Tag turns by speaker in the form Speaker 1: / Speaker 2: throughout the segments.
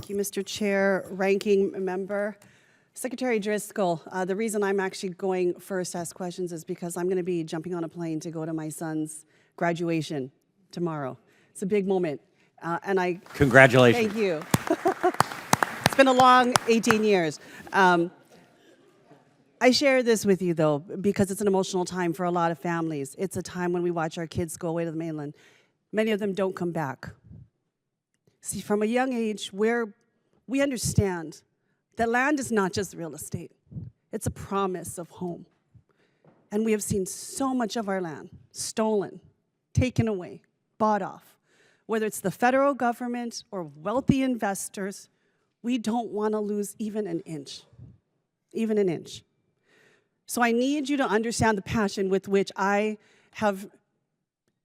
Speaker 1: Thank you, Mr. Chair, Ranking Member. Secretary Driscoll, the reason I'm actually going first to ask questions is because I'm going to be jumping on a plane to go to my son's graduation tomorrow. It's a big moment.
Speaker 2: Congratulations.
Speaker 1: Thank you. It's been a long 18 years. I share this with you, though, because it's an emotional time for a lot of families. It's a time when we watch our kids go away to the mainland. Many of them don't come back. See, from a young age, we understand that land is not just real estate. It's a promise of home. And we have seen so much of our land stolen, taken away, bought off. Whether it's the federal government or wealthy investors, we don't want to lose even an inch. Even an inch. So I need you to understand the passion with which I have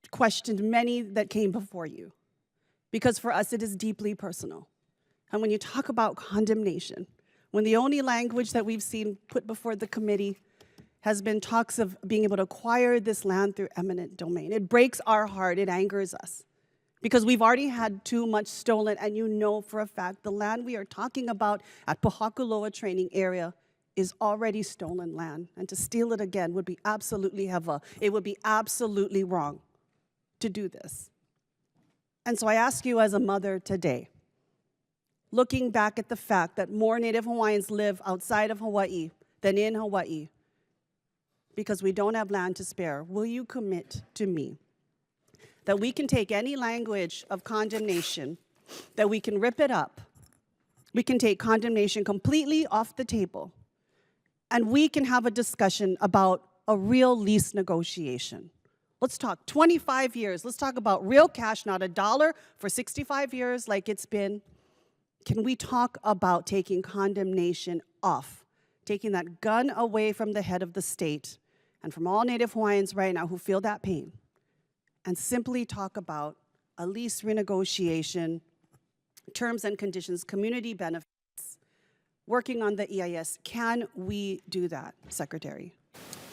Speaker 1: questioned many that came before you. Because for us, it is deeply personal. And when you talk about condemnation, when the only language that we've seen put before the committee has been talks of being able to acquire this land through eminent domain, it breaks our heart, it angers us. Because we've already had too much stolen, and you know for a fact the land we are talking about at Pahakuloa Training Area is already stolen land. And to steal it again would be absolutely heva. It would be absolutely wrong to do this. And so I ask you as a mother today, looking back at the fact that more Native Hawaiians live outside of Hawaii than in Hawaii, because we don't have land to spare, will you commit to me that we can take any language of condemnation, that we can rip it up, we can take condemnation completely off the table, and we can have a discussion about a real lease negotiation? Let's talk 25 years. Let's talk about real cash, not $1 for 65 years like it's been. Can we talk about taking condemnation off, taking that gun away from the head of the state and from all Native Hawaiians right now who feel that pain, and simply talk about a lease renegotiation, terms and conditions, community benefits, working on the EIS? Can we do that, Secretary?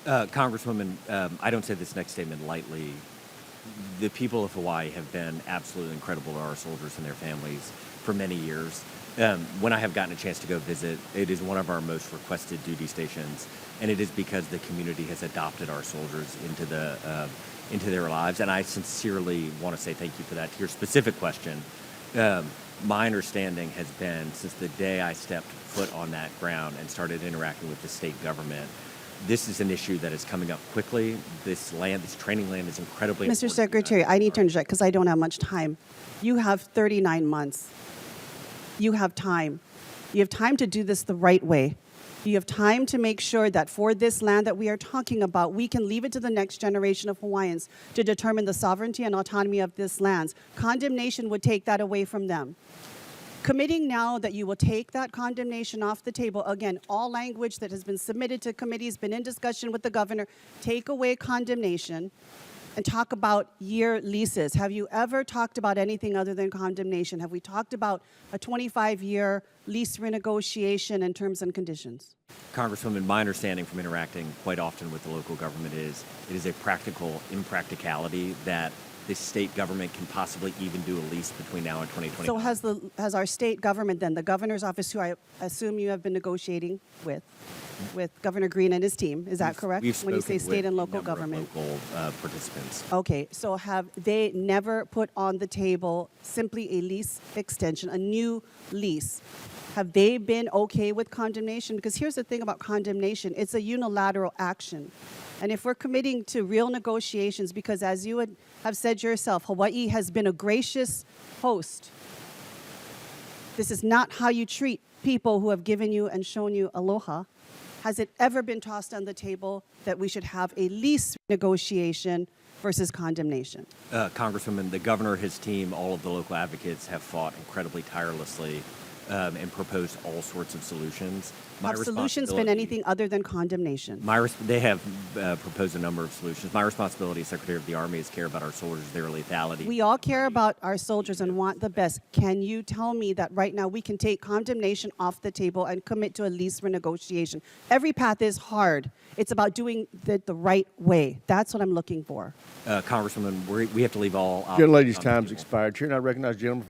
Speaker 2: Congresswoman, I don't say this next statement lightly. The people of Hawaii have been absolutely incredible to our soldiers and their families for many years. When I have gotten a chance to go visit, it is one of our most requested duty stations, and it is because the community has adopted our soldiers into their lives. And I sincerely want to say thank you for that. To your specific question, my understanding has been since the day I stepped foot on that ground and started interacting with the state government, this is an issue that is coming up quickly. This training land is incredibly important.
Speaker 1: Mr. Secretary, I need to interject because I don't have much time. You have 39 months. You have time. You have time to do this the right way. You have time to make sure that for this land that we are talking about, we can leave it to the next generation of Hawaiians to determine the sovereignty and autonomy of this land. Condemnation would take that away from them. Committing now that you will take that condemnation off the table, again, all language that has been submitted to committees, been in discussion with the governor, take away condemnation and talk about year leases. Have you ever talked about anything other than condemnation? Have we talked about a 25-year lease renegotiation and terms and conditions?
Speaker 2: Congresswoman, my understanding from interacting quite often with the local government is it is a practical impracticality that the state government can possibly even do a lease between now and 2020.
Speaker 1: So has our state government then, the governor's office, who I assume you have been negotiating with Governor Green and his team, is that correct? When you say state and local government?
Speaker 2: Local participants.
Speaker 1: Okay, so have they never put on the table simply a lease extension, a new lease? Have they been okay with condemnation? Because here's the thing about condemnation, it's a unilateral action. And if we're committing to real negotiations, because as you have said yourself, Hawaii has been a gracious host. This is not how you treat people who have given you and shown you aloha. Has it ever been tossed on the table that we should have a lease negotiation versus condemnation?
Speaker 2: Congresswoman, the governor, his team, all of the local advocates have fought incredibly tirelessly and proposed all sorts of solutions.
Speaker 1: Have solutions been anything other than condemnation?
Speaker 2: They have proposed a number of solutions. My responsibility as Secretary of the Army is care about our soldiers, their lethality.
Speaker 1: We all care about our soldiers and want the best. Can you tell me that right now we can take condemnation off the table and commit to a lease renegotiation? Every path is hard. It's about doing it the right way. That's what I'm looking for.
Speaker 2: Congresswoman, we have to leave all...
Speaker 3: Gentlelady's time's expired. Chair, I recognize the gentleman.